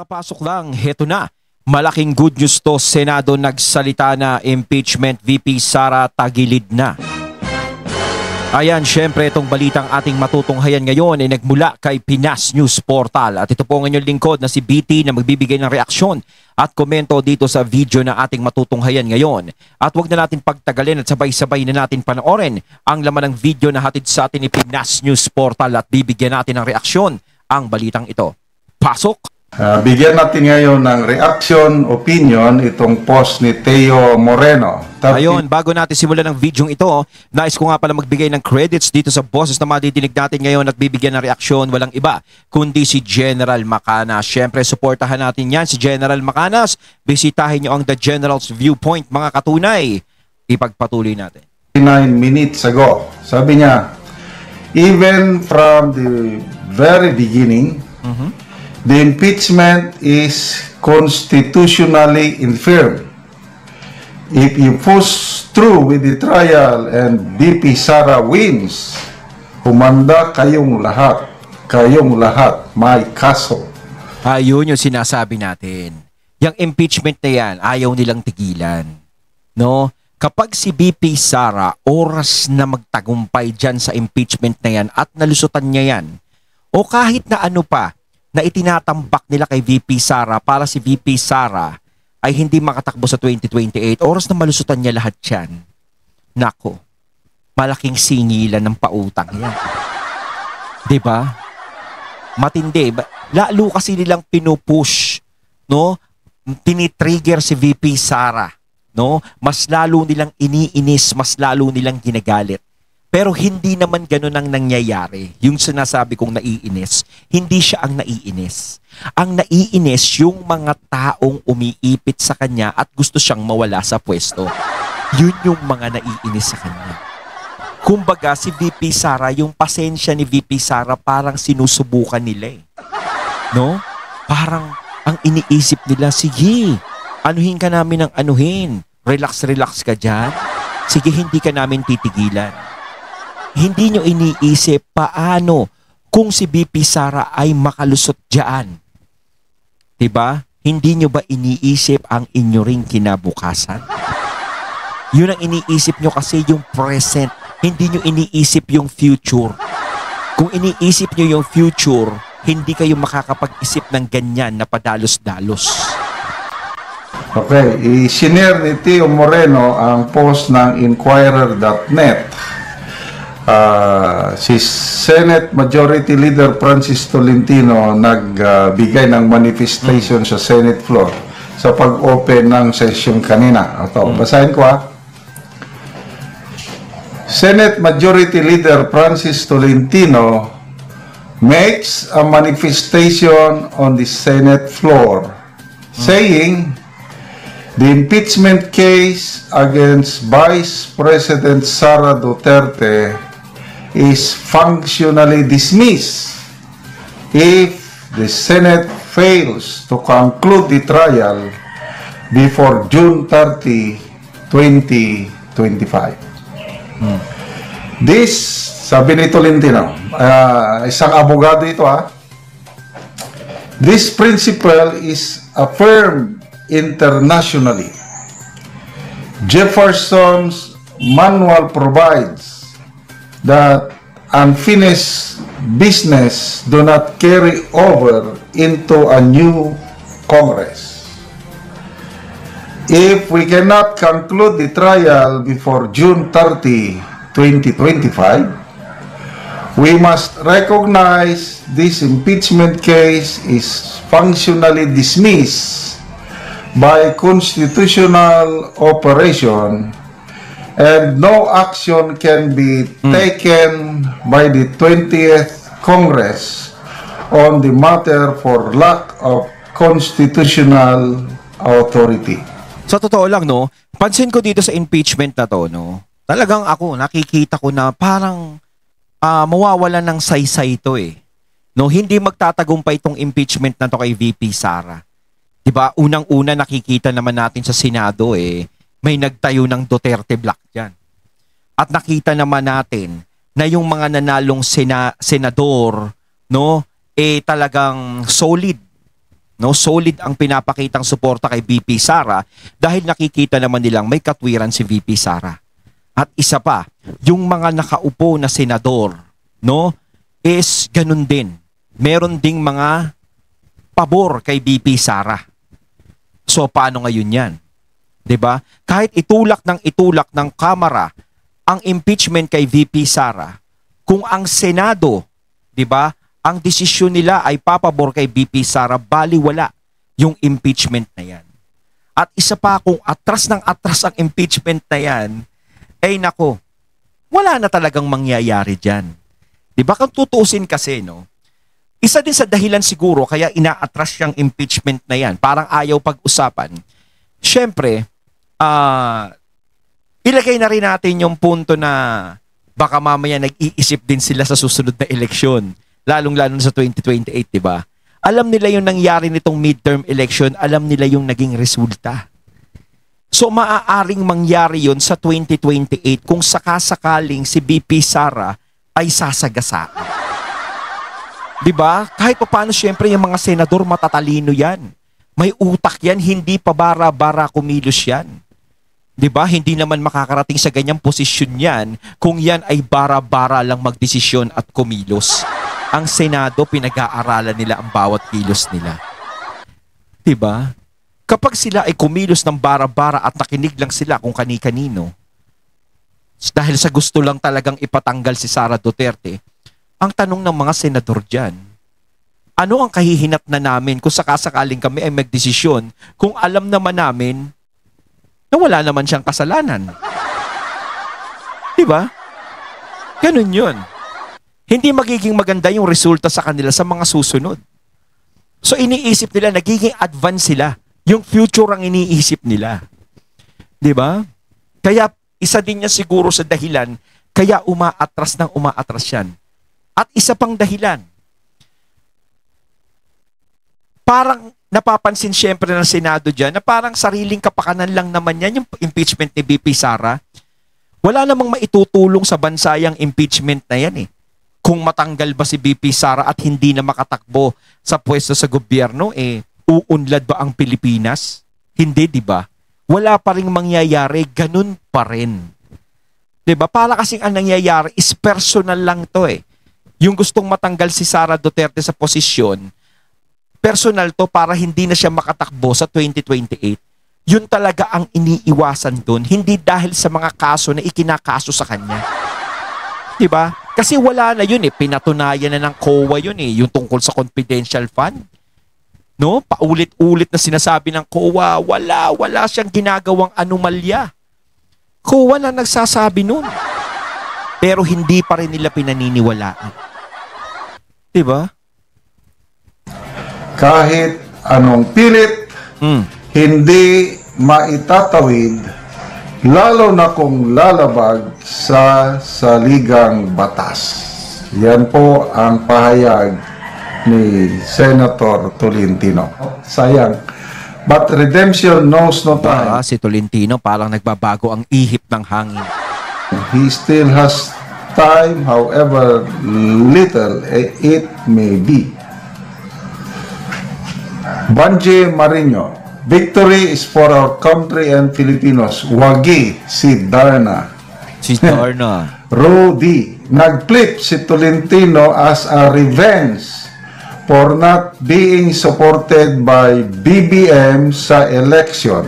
Kakapasok lang, heto na. Malaking good news to, Senado nagsalita na, impeachment VP Sara tagilid na. Ayan, syempre itong balitang ating matutunghayan ngayon ay nagmula kay Pinas News Portal. At ito po ang inyong lingkod na si BT na magbibigay ng reaksyon at komento dito sa video na ating matutunghayan ngayon. At huwag na natin pagtagalin at sabay-sabay na natin panoorin ang laman ng video na hatid sa atin ni Pinas News Portal at bibigyan natin ng reaksyon ang balitang ito. Pasok! Bigyan natin ngayon ng reaction, opinion, itong post ni Teo Moreno. Ayun, bago natin simulan ng video ito, nais ko nga pala magbigay ng credits dito sa boses na madidinig natin ngayon at bibigyan ng reaksyon. Walang iba, kundi si General Macanas. Siyempre, suportahan natin yan, si General Macanas. Bisitahin nyo ang The General's Viewpoint, mga katunay. Ipagpatuloy natin. 9 minutes ago, sabi niya, even from the very beginning, the impeachment is constitutionally infirm. If you push through with the trial and VP Sara wins, humanda kayong lahat, may kaso. Ayun yung sinasabi natin. Yung impeachment na yan, ayaw nilang tigilan. No? Kapag si VP Sara, oras na magtagumpay dyan sa impeachment na yan at nalusutan niya yan, o kahit na ano pa, na itinatambak nila kay VP Sara para si VP Sara ay hindi makatakbo sa 2028, oras na malusutan niya lahat yan. Nako, malaking singilan ng pautang yan. Diba? Matindi. Lalo kasi nilang pinupush, no? Tinitrigger si VP Sara, no? Mas lalo nilang iniinis, mas lalo nilang ginagalit. Pero hindi naman ganun ang nangyayari. Yung sinasabi kong naiinis, hindi siya ang naiinis. Ang naiinis yung mga taong umiipit sa kanya at gusto siyang mawala sa pwesto. Yun yung mga naiinis sa kanya. Kumbaga, si VP Sara, yung pasensya ni VP Sara parang sinusubukan nila eh. No? Parang ang iniisip nila, sige, anuhin ka namin ng anuhin. Relax ka dyan. Sige, hindi ka namin titigilan. Hindi nyo iniisip paano kung si VP Sara ay makalusot dyan. Diba? Hindi nyo ba iniisip ang inyo ring kinabukasan? Yun ang iniisip nyo kasi yung present. Hindi nyo iniisip yung future. Kung iniisip nyo yung future, hindi kayo makakapag-isip ng ganyan na padalos-dalos. Okay, i-share ni Teo Moreno ang post ng Inquirer.net. Si Senate Majority Leader Francis Tolentino nagbigay ng manifestation sa Senate floor sa pag-open ng session kanina. Ito, basahin ko Senate Majority Leader Francis Tolentino makes a manifestation on the Senate floor saying the impeachment case against Vice President Sara Duterte is functionally dismissed if the Senate fails to conclude the trial before June 30, 2025. This, sabi ni Tolentino, isang abogado ito this principle is affirmed internationally. Jefferson's manual provides that unfinished business do not carry over into a new Congress. If we cannot conclude the trial before June 30, 2025, we must recognize this impeachment case is functionally dismissed by constitutional operation and no action can be taken by the 20th Congress on the matter for lack of constitutional authority. Sa totoo lang, no, pansin ko dito sa impeachment na to, no, talagang ako, nakikita ko na parang mawawalan ng saysay ito eh. No, hindi magtatagumpay itong impeachment na to kay VP Sara. Diba, unang-una nakikita naman natin sa Senado eh, may nagtayo ng Duterte Block dyan. At nakita naman natin na yung mga nanalong senador, no, talagang solid, No, solid ang pinapakitang suporta kay VP Sara dahil nakikita naman nilang may katwiran si VP Sara. At isa pa, yung mga nakaupo na senador, no, is ganun din. Meron ding mga pabor kay VP Sara. So paano ngayon 'yan? 'Di ba? Kahit itulak ng Kamara ang impeachment kay VP Sara, kung ang Senado, 'di ba, ang desisyon nila ay papabor kay VP Sara, baliwala yung impeachment na 'yan. At isa pa, kung atras ng atras ang impeachment na 'yan, ay nako, wala na talagang mangyayari diyan. 'Di ba? Kung tutuusin kasi, no, isa din sa dahilan siguro kaya inaatras yung impeachment na 'yan, parang ayaw pag-usapan. Siyempre, ilagay na rin natin yung punto na baka mamaya nag-iisip din sila sa susunod na eleksyon, lalong-lalo na sa 2028, 'di ba? Alam nila yung nangyari nitong midterm election, alam nila yung naging resulta. So maaaring mangyari yon sa 2028 kung sakasakaling si VP Sara ay sasagasa. 'Di ba? Kahit paano, syempre yung mga senador matatalino 'yan. May utak 'yan, hindi pa bara-bara kumilos 'yan. 'Di ba? Hindi naman makakarating sa ganyang posisyon 'yan kung 'yan ay bara-bara lang magdesisyon at kumilos. Ang Senado, pinag-aaralan nila ang bawat kilos nila. 'Di ba? Kapag sila ay kumilos ng bara-bara at nakinig lang sila kung kani-kanino, dahil sa gusto lang talagang ipatanggal si Sara Duterte, ang tanong ng mga senador dyan, ano ang kahihinat na namin kung sakasakaling kami ay magdesisyon kung alam naman namin na wala naman siyang kasalanan? Diba? Ganun yun. Hindi magiging maganda yung resulta sa kanila sa mga susunod. So iniisip nila, nagiging advance sila. Yung future ang iniisip nila. Diba? Kaya isa din niya siguro sa dahilan kaya umaatras yan. At isa pang dahilan, parang napapansin syempre ng Senado dyan na parang sariling kapakanan lang naman yan yung impeachment ni VP Sara. Wala namang maitutulong sa bansa yung impeachment na yan eh. Kung matanggal ba si VP Sara at hindi na makatakbo sa pwesto sa gobyerno, uunlad ba ang Pilipinas? Hindi, di ba? Wala pa ring mangyayari, ganun pa rin. Di ba? Para kasing ang nangyayari is personal lang to eh. Yung gustong matanggal si Sara Duterte sa posisyon, personal to para hindi na siya makatakbo sa 2028. Yun talaga ang iniiwasan dun, hindi dahil sa mga kaso na ikinakaso sa kanya. Diba? Kasi wala na yun eh, pinatunayan na ng COA yun eh, yung tungkol sa confidential fund. No? Paulit-ulit na sinasabi ng COA, wala siyang ginagawang anomalya. COA na nagsasabi nun. Pero hindi pa rin nila pinaniniwalaan. Diba? Kahit anong pilit, hindi maitatawid, lalo na kung lalabag sa saligang batas. Yan po ang pahayag ni Senator Tolentino. Sayang. But redemption knows no time. Si Tolentino parang nagbabago ang ihip ng hangin. He still has time, however little it may be. Banji Marino, victory is for our country and Filipinos. Wagi si Darna. Si Darna. Rudy, nag-flip si Tolentino as a revenge for not being supported by BBM sa election.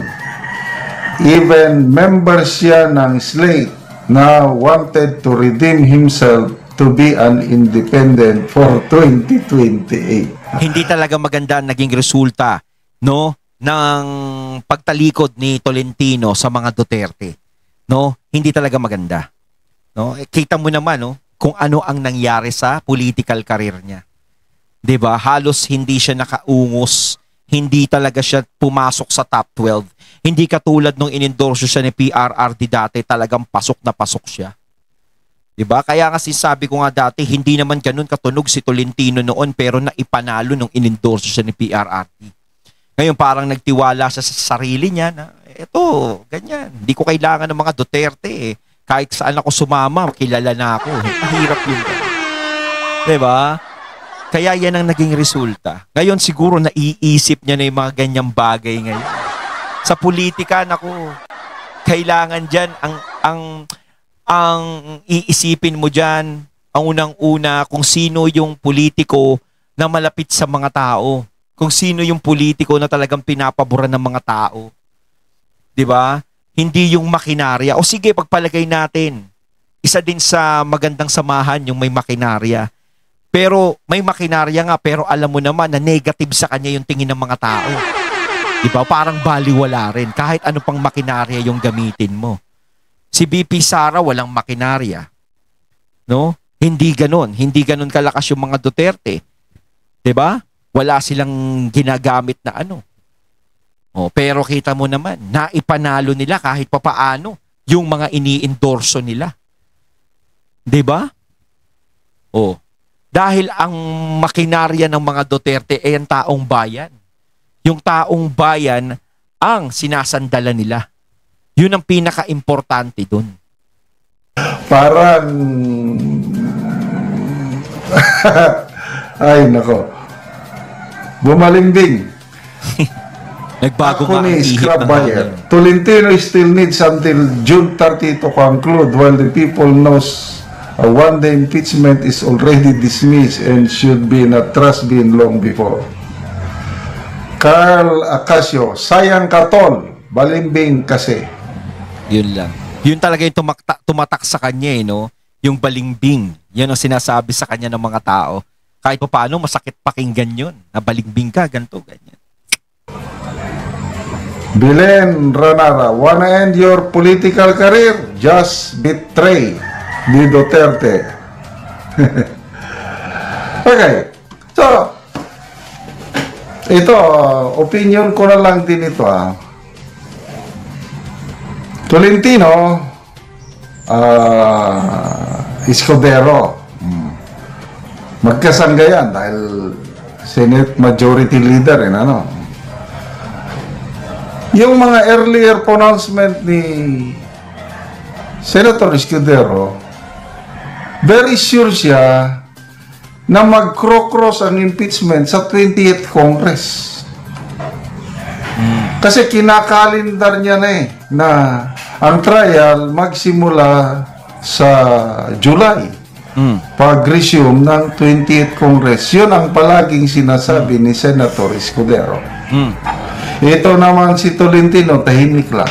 Even members siya ng slate na wanted to redeem himself to be an independent for 2028. Hindi talaga maganda ang naging resulta, no, ng pagtalikod ni Tolentino sa mga Duterte. No, hindi talaga maganda. No, kita mo naman, no, kung ano ang nangyari sa political career niya. 'Di ba? Halos hindi siya nakaungos, hindi talaga siya pumasok sa top 12. Hindi katulad nung inendorso siya ni PRRD dati, talagang pasok na pasok siya. 'Di ba? Kaya kasi sabi ko nga dati, hindi naman ganoon katunog si Tolentino noon pero naipanalo nung inendorso siya ni PRRD. Ngayon parang nagtiwala siya sa sarili niya na eto, ganyan. Hindi ko kailangan ng mga Duterte eh. Kahit saan ako sumama, kilala na ako. Mahirap yun. 'Di ba? Kaya yan ang naging resulta. Ngayon siguro naiisip niya na yung mga ganyang bagay ngayon. Sa politika, naku, kailangan dyan, ang iisipin mo dyan, ang unang-una, kung sino yung politiko na malapit sa mga tao. Kung sino yung politiko na talagang pinapaboran ng mga tao. 'Di ba? Hindi yung makinarya. O sige, pagpalagay natin. Isa din sa magandang samahan yung may makinarya. Pero may makinarya nga, pero alam mo naman na negative sa kanya yung tingin ng mga tao. 'Di ba? Parang baliwala rin kahit ano pang makinarya yung gamitin mo. Si BP Sara walang makinarya. No? Hindi ganoon kalakas yung mga Duterte. 'Di ba? Wala silang ginagamit na ano. Oh, pero kita mo naman, naipanalo nila kahit papaano yung mga ini-endorso nila. 'Di ba? Oh. Dahil ang makinarya ng mga Duterte ay ang taong bayan. Yung taong bayan ang sinasandalan nila. Yun ang pinaka-importante dun. Parang ay nako. Bumalimbing. Nagbago Ako nga ang ni ihip Scrap ng Buyer. hangin. Tolentino still needs until June 30 to conclude while the people knows one day impeachment is already dismissed and should be in a trust bin long before. Carl Acasio, sayang ka tol, balimbing kasi. Yun lang. Yun talaga yung tumatak sa kanya no? Yung balimbing. Yan ang sinasabi sa kanya ng mga tao. Kahit pa paano, masakit pakinggan yun. Na balimbing ka, ganito, ganyan. Bilen Ranara, wanna end your political career? Just betray ni Duterte. Okay. So, ito, opinion ko na lang din ito. Tolentino, Escudero, magkasangga yan dahil Senate Majority Leader, ano. Yung mga earlier pronouncement ni Senator Escudero, very sure siya na mag-cross ang impeachment sa 20th Congress. Kasi kinakalendar niya na na ang trial magsimula sa July. Pag-resume ng 20th Congress. Yun ang palaging sinasabi ni Senator Escudero. Ito naman si Tolentino, tahimik lang.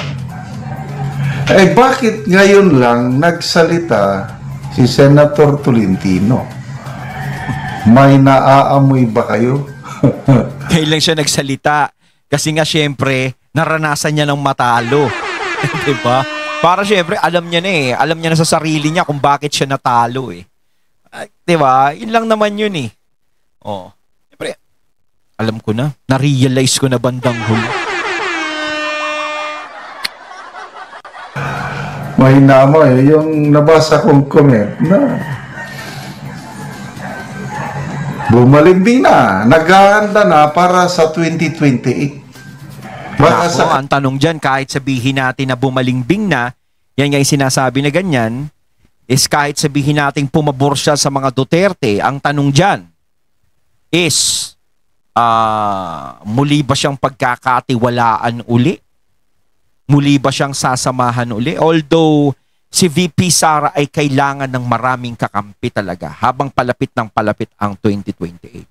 Eh bakit ngayon lang nagsalita si Senator Tolentino? May naaamoy ba kayo? Kailan siya nagsalita? Kasi nga syempre, naranasan niya ng matalo. Diba? Para syempre, alam niya na Alam niya na sa sarili niya kung bakit siya natalo Diba? Yun lang naman yun Oh. Syempre, alam ko na. Na-realize ko na bandang huli. May namoy. Yung nabasa kong comment na bumalimbing na. Naghahanda na para sa 2028. Nako, ang tanong dyan, kahit sabihin natin na bumalimbing na, yan nga yung sinasabi na ganyan, is kahit sabihin natin pumabor siya sa mga Duterte, ang tanong dyan is, muli ba siyang pagkakatiwalaan uli? Muli ba siyang sasamahan uli? Although, si VP Sara ay kailangan ng maraming kakampi talaga habang palapit ng palapit ang 2028.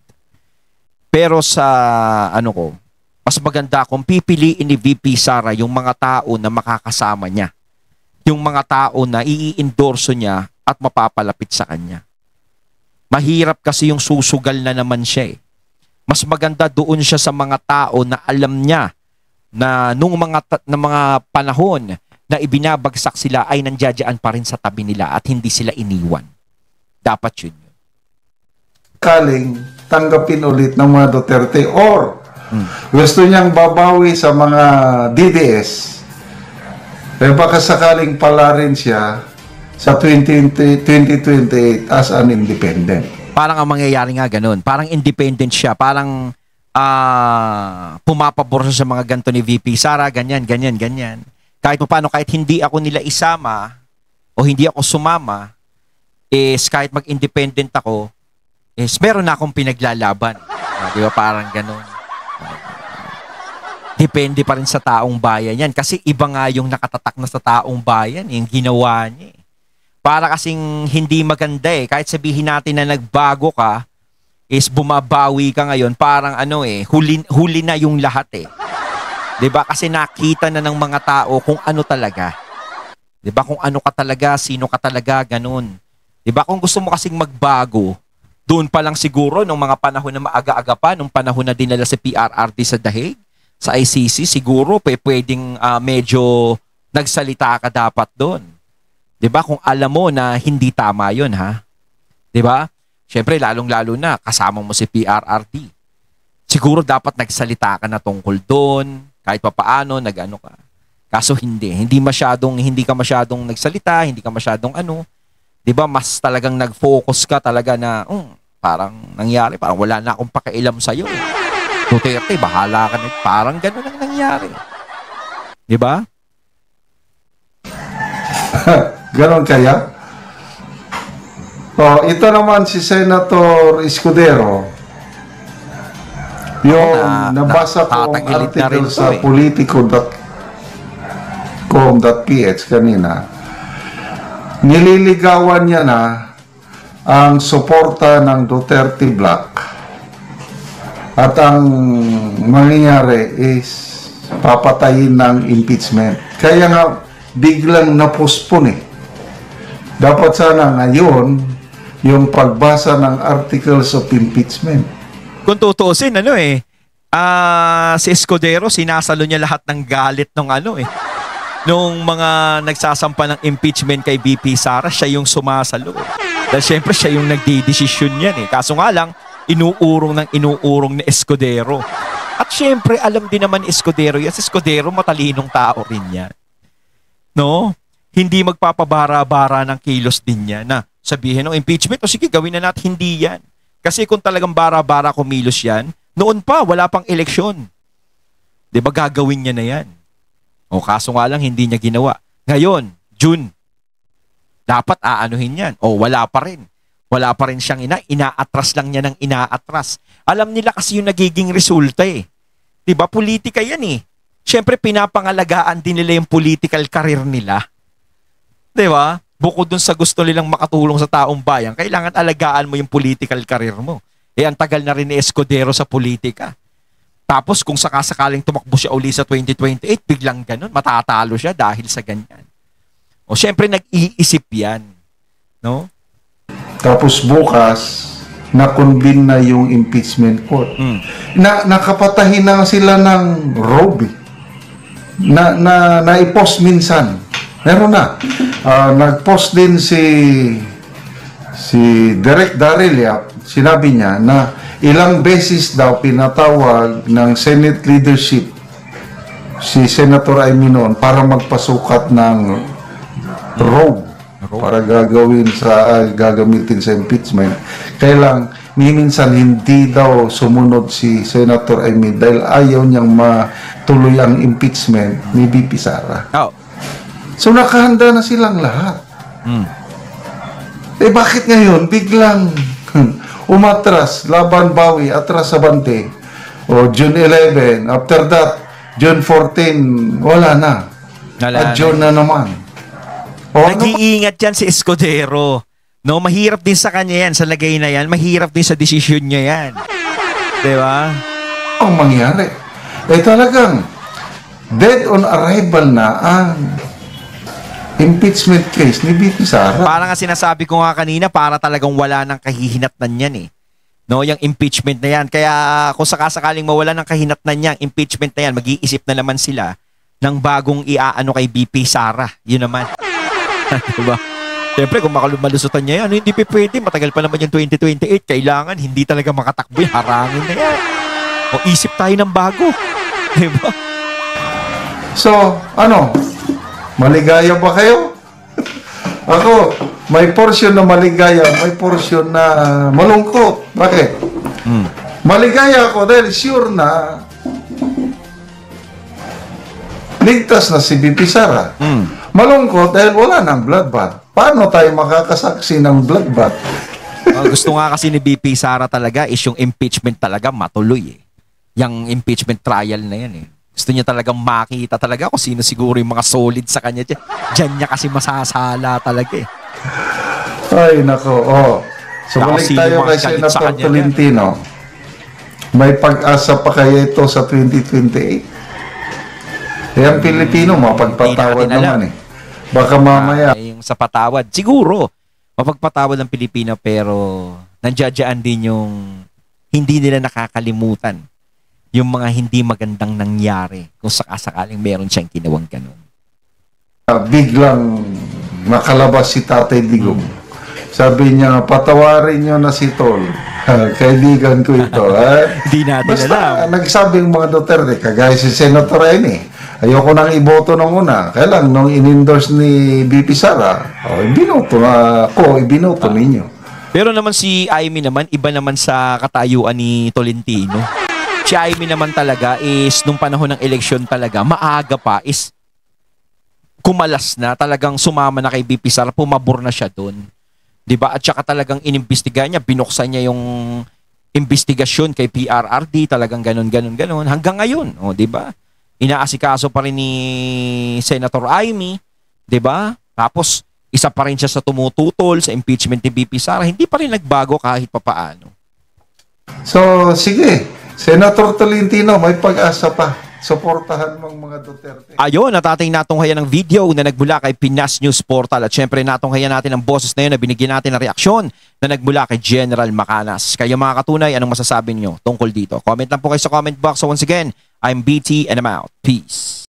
Pero sa, mas maganda kung pipiliin ni VP Sara yung mga tao na makakasama niya. Yung mga tao na i-endorso niya at mapapalapit sa kanya. Mahirap kasi yung susugal na naman siya Mas maganda doon siya sa mga tao na alam niya na nung mga panahon na ibinabagsak sila ay nandiyadyaan pa rin sa tabi nila at hindi sila iniwan. Dapat yun. Kaling tanggapin ulit ng mga Duterte or gusto niyang babawi sa mga DDS, eh baka sakaling pala rin siya sa 2028 as an independent. Parang ang mangyayari nga ganun. Parang independent siya. Parang pumapabor siya sa mga ganito ni VP Sara, ganyan. Kahit paano, kahit hindi ako nila isama o hindi ako sumama, is kahit mag-independent ako, is meron na akong pinaglalaban. Di ba parang ganun? Depende pa rin sa taong bayan yan. Kasi iba nga yung nakatatak na sa taong bayan, yung ginawa niya. Para kasing hindi maganda eh. Kahit sabihin natin na nagbago ka, is bumabawi ka ngayon, parang huli na yung lahat eh. 'Di ba? Kasi nakita na ng mga tao kung ano talaga. 'Di ba? Kung ano ka talaga, sino ka talaga, ganun. 'Di ba? Kung gusto mo kasing magbago, doon pa lang siguro nung mga panahon na maaga-aga pa, nung panahon na dinala si PRRD sa Dahig, sa ICC, siguro pwedeng medyo nagsalita ka dapat doon. 'Di ba? Kung alam mo na hindi tama 'yon, ha? 'Di ba? Siyempre, lalong-lalo na kasama mo si PRRD. Siguro dapat nagsalita ka na tungkol doon, kahit papaano, nag-ano ka. Kaso hindi ka masyadong nagsalita, hindi ka masyadong 'di ba? Mas talagang nag-focus ka talaga na parang nangyari, parang wala na akong pakialam sa iyo. Duterte, bahala ka na. Parang gano'n ang nangyari. 'Di ba? Ganon kaya? Ito naman si Senator Escudero. Yung nabasa kong article sa politico.com.ph kanina, nililigawan niya na ang suporta ng Duterte Black. At ang mangyayari is papatayin ng impeachment. Kaya nga biglang na-postpone eh. Dapat sana ngayon yung pagbasa ng articles of impeachment. Kung tutuusin, si Escudero, sinasalo niya lahat ng galit nung mga nagsasampa ng impeachment kay BP Sara, siya yung sumasalo. Dahil syempre siya yung nagdidesisyon yan. Kaso nga lang, inuurong ni Escudero. At syempre, alam din naman Escudero yan. Si Escudero, matalinong tao rin yan. No? Hindi magpapabara-bara ng kilos din niya na sabihin ng impeachment, sige, gawin na natin, hindi yan. Kasi kung talagang bara-bara kumilos yan, noon pa, wala pang eleksyon. Diba gagawin niya na yan? Kaso nga lang, hindi niya ginawa. Ngayon, June, dapat aanuhin yan. Wala pa rin. Wala pa rin siyang inaatras lang niya ng inaatras. Alam nila kasi yung nagiging resulta eh. Diba, politika yan eh. Siyempre, pinapangalagaan din nila yung political career nila. Diba? Bukod dun sa gusto nilang makatulong sa taong bayan, kailangan alagaan mo yung political career mo. Ang tagal na rin ni Escudero sa politika. Tapos kung sakasakaling tumakbo siya uli sa 2028, biglang ganun, matatalo siya dahil sa ganyan. Syempre nag-iisip yan. No? Tapos bukas, na-convene na yung impeachment court. Nakapatahin na sila ng Roby. Na-i-post minsan. Meron na. Nag-post din si Direk Daryl, sinabi niya na ilang beses daw pinatawag ng Senate leadership si Senator Amy noon para magpasukat ng robe para gagamitin sa impeachment. Kaya lang, minsan hindi daw sumunod si Senator Amy dahil ayaw niyang matuloy ang impeachment ni BP Sara. So nakahanda na silang lahat. Bakit ngayon biglang umatras, laban bawi, atras abante? June 11, after that, June 14, wala na. At June na naman. Nag-iingat yan si Escudero. No, mahirap din sa kanya yan, sa lagay na yan. Mahirap din sa desisyon niya yan. Diba? Ang mangyari. Talagang dead on arrival na ang impeachment case ni BP Sara. Parang nga sinasabi ko nga kanina, para talagang wala ng kahihinatnan yan eh. No, yung impeachment na yan. Kaya kung sakasakaling mawala ng kahinatnan yan, impeachment na yan, mag-iisip na naman sila ng bagong iaano kay BP Sara. Yun naman. Diba? Siyempre, kung malusutan niya yan, hindi pwede. Matagal pa naman yung 2028. Kailangan, hindi talaga makatakbo yan. Harangin na yan. Isip tayo ng bago. Diba? So, maligaya ba kayo? Ako, may portion na maligaya, may portion na malungkot. Bakit? Maligaya ako dahil sure na ligtas na si BP Sara. Malungkot dahil wala ng bloodbath. Paano tayo makakasaksi ng bloodbath? Gusto nga kasi ni BP Sara talaga is yung impeachment talaga matuloy eh. Yung impeachment trial na yan eh. Gusto niya talagang makita talaga kung sino siguro yung mga solid sa kanya dyan. Diyan niya kasi masasala talaga eh. Ay, nako. Oh. So, Nako, balik sino tayo mga kay galit sa Senator kanya Tolentino. May pag-asa pa kaya ito sa 2028? Eh, ang Pilipino, mapagpatawad Hindi natin alam. naman eh. Baka mamaya. Yung sa patawad. Siguro, mapagpatawad ng Pilipino pero nandiyadyaan din yung hindi nila nakakalimutan yung mga hindi magandang nangyari kung sakasakaling meron siyang ginawang ganun. Biglang nakalabas si Tatay Digong. Sabi niya, patawarin niyo na si Tol. Kaibigan ko ito. Hindi natin alam. Basta nagsabi yung mga Duterte, kagaya si Senator Amy. Ayoko nang iboto nung una. Kaya lang, nung in-endorse ni BP Sara, ibinoto na ako, ibinoto ninyo. Pero naman si Amy naman, iba naman sa katayuan ni Tolentino. Si Amy naman talaga is, nung panahon ng eleksyon talaga, maaga pa is kumalas na, talagang sumama na kay BP Sara, pumabor na siya doon. 'Di ba? At saka talagang inimbestigahan niya, binuksan niya yung investigasyon kay PRRD, talagang ganon hanggang ngayon, 'di ba? Inaasikaso pa rin ni Senator Amy, 'di ba? Tapos isa pa rin siya sa tumututol sa impeachment ni BP Sara, hindi pa rin nagbago kahit papaano. So, sige. Senator Tolentino, may pag-asa pa. Suportahan mong mga Duterte. Ayun, at ating natunghayan ng video na nagmula kay Pinas News Portal. At syempre natunghayan natin ang boses na yun na binigyan natin ng reaksyon na nagmula kay General Macanas. Kayo mga katunay, anong masasabi nyo tungkol dito? Comment lang po kayo sa comment box. So once again, I'm BT and I'm out. Peace.